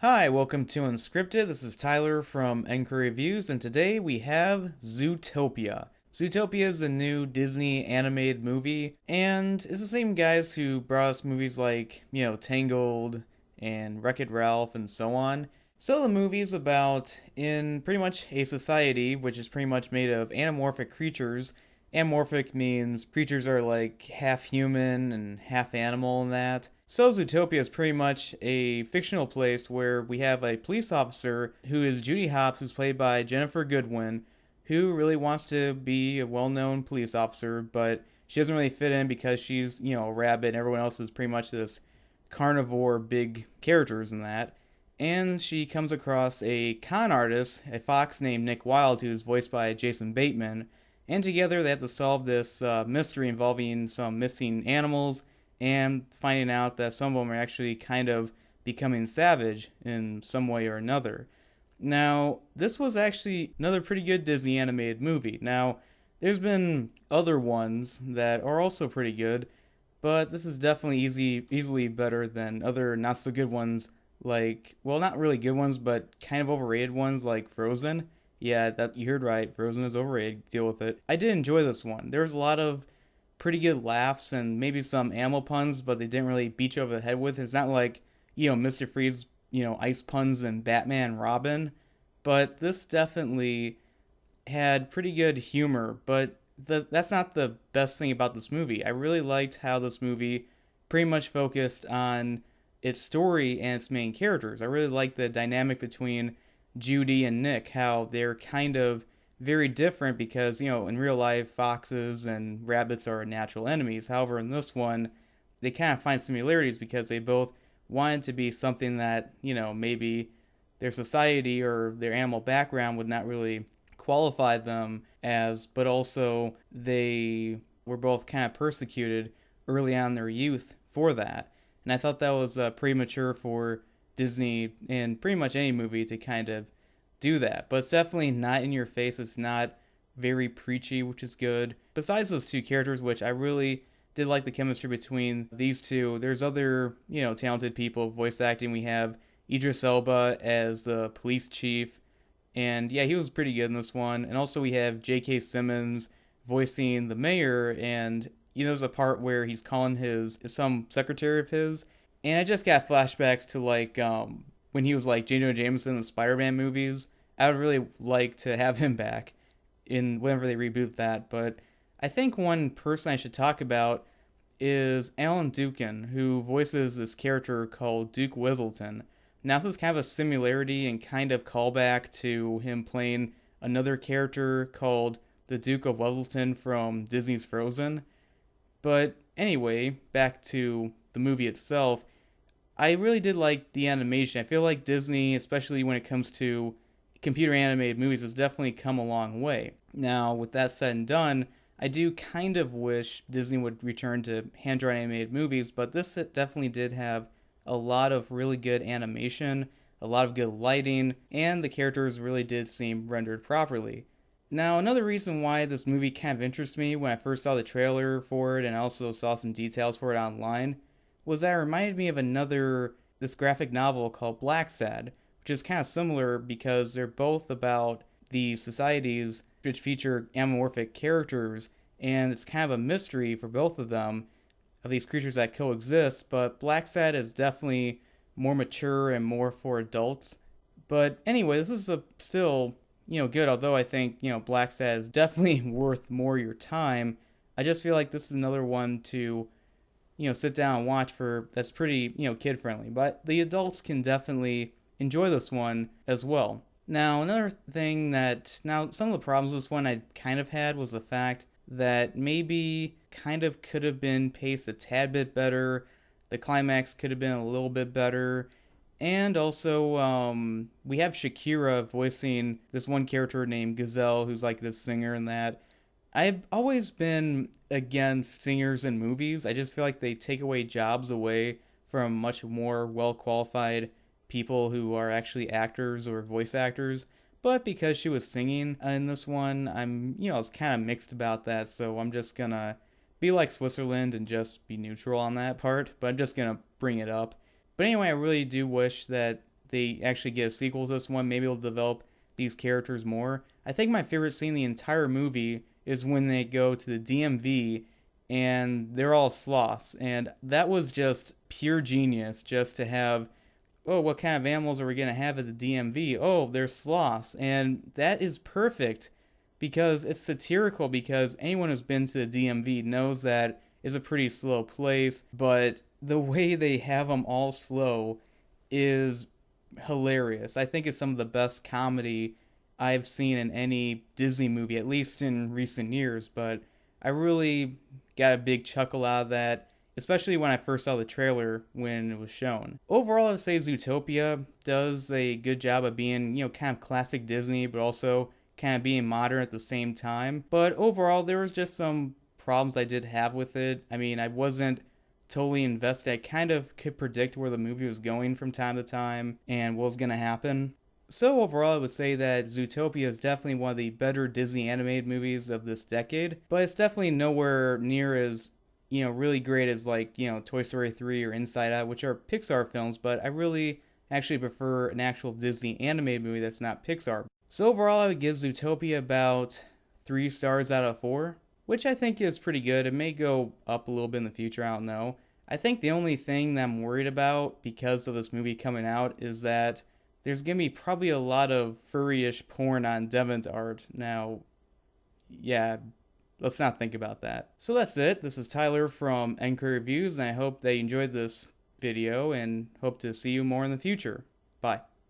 Hi, welcome to Unscripted. This is Tyler from Enquiry Reviews, and today we have Zootopia. Zootopia is a new Disney animated movie, and it's the same guys who brought us movies like, Tangled and Wreck-It Ralph and so on. So the movie is about in pretty much a society which is pretty much made of anamorphic creatures. Amorphic means creatures are like half human and half animal and that. So Zootopia is pretty much a fictional place where we have a police officer who is Judy Hopps, who's played by Jennifer Goodwin, who really wants to be a well-known police officer, but she doesn't really fit in because she's, a rabbit and everyone else is pretty much this carnivore big characters in that. And she comes across a con artist, a fox named Nick Wilde, who's voiced by Jason Bateman, and together they have to solve this mystery involving some missing animals and finding out that some of them are actually kind of becoming savage in some way or another. Now, this was actually another pretty good Disney animated movie. Now, there's been other ones that are also pretty good, but this is definitely easily better than other not so good ones like, well, not really good ones, but kind of overrated ones like Frozen. Yeah, that you heard right. Frozen is overrated. Deal with it. I did enjoy this one. There was a lot of pretty good laughs and maybe some animal puns, but they didn't really beat you over the head with. It's not like, Mr. Freeze, ice puns and Batman and Robin, but this definitely had pretty good humor, but that's not the best thing about this movie. I really liked how this movie pretty much focused on its story and its main characters. I really liked the dynamic between Judy and Nick, how they're kind of very different because, in real life, foxes and rabbits are natural enemies. However, in this one, they kind of find similarities because they both wanted to be something that, maybe their society or their animal background would not really qualify them as, but also they were both kind of persecuted early on in their youth for that. And I thought that was premature for Disney and pretty much any movie to kind of do that. But it's definitely not in your face. It's not very preachy, which is good. Besides those two characters, which I really did like the chemistry between these two, there's other, talented people voice acting. We have Idris Elba as the police chief. And yeah, he was pretty good in this one. And also we have J.K. Simmons voicing the mayor. And, there's a part where he's calling some secretary of his. And I just got flashbacks to like when he was like J. Jonah Jameson in the Spider-Man movies. I would really like to have him back in whenever they reboot that. But I think one person I should talk about is Alan Dukin, who voices this character called Duke Weselton. Now this is kind of a similarity and kind of callback to him playing another character called the Duke of Weselton from Disney's Frozen. But anyway, back to the movie itself. I really did like the animation. I feel like Disney, especially when it comes to computer animated movies, has definitely come a long way. Now, with that said and done, I do kind of wish Disney would return to hand-drawn animated movies, but this definitely did have a lot of really good animation, a lot of good lighting, and the characters really did seem rendered properly. Now, another reason why this movie kind of interests me when I first saw the trailer for it and I also saw some details for it online was that it reminded me of this graphic novel called Black Sad, which is kind of similar because they're both about the societies which feature amorphic characters, and it's kind of a mystery for both of them, of these creatures that coexist, but Black Sad is definitely more mature and more for adults. But anyway, this is still, good, although I think, Black Sad is definitely worth more your time. I just feel like this is another one to sit down and watch that's pretty, kid friendly. But the adults can definitely enjoy this one as well. Now, another thing some of the problems with this one I kind of had was the fact that maybe kind of could have been paced a tad bit better. The climax could have been a little bit better. And also, we have Shakira voicing this one character named Gazelle, who's like this singer and that. I've always been against singers in movies. I just feel like they take away jobs away from much more well qualified people who are actually actors or voice actors. But because she was singing in this one, I was kind of mixed about that. So I'm just gonna be like Switzerland and just be neutral on that part. But I'm just gonna bring it up. But anyway, I really do wish that they actually get a sequel to this one. Maybe they'll develop these characters more. I think my favorite scene in the entire movie is when they go to the DMV and they're all sloths. And that was just pure genius just to have, oh, what kind of animals are we going to have at the DMV? Oh, they're sloths. And that is perfect because it's satirical, because anyone who's been to the DMV knows that it's a pretty slow place, but the way they have them all slow is hilarious. I think it's some of the best comedy I've seen in any Disney movie, at least in recent years, but I really got a big chuckle out of that, especially when I first saw the trailer when it was shown. Overall, I would say Zootopia does a good job of being, kind of classic Disney, but also kind of being modern at the same time. But overall, there was just some problems I did have with it. I mean, I wasn't totally invested. I kind of could predict where the movie was going from time to time and what was going to happen. So overall, I would say that Zootopia is definitely one of the better Disney animated movies of this decade, but it's definitely nowhere near as, really great as like, Toy Story 3 or Inside Out, which are Pixar films, but I really actually prefer an actual Disney animated movie that's not Pixar. So overall, I would give Zootopia about 3 stars out of 4, which I think is pretty good. It may go up a little bit in the future, I don't know. I think the only thing that I'm worried about because of this movie coming out is that there's going to be probably a lot of furry-ish porn on DeviantArt. Now, yeah, let's not think about that. So that's it. This is Tyler from Anchor Reviews, and I hope that you enjoyed this video and hope to see you more in the future. Bye.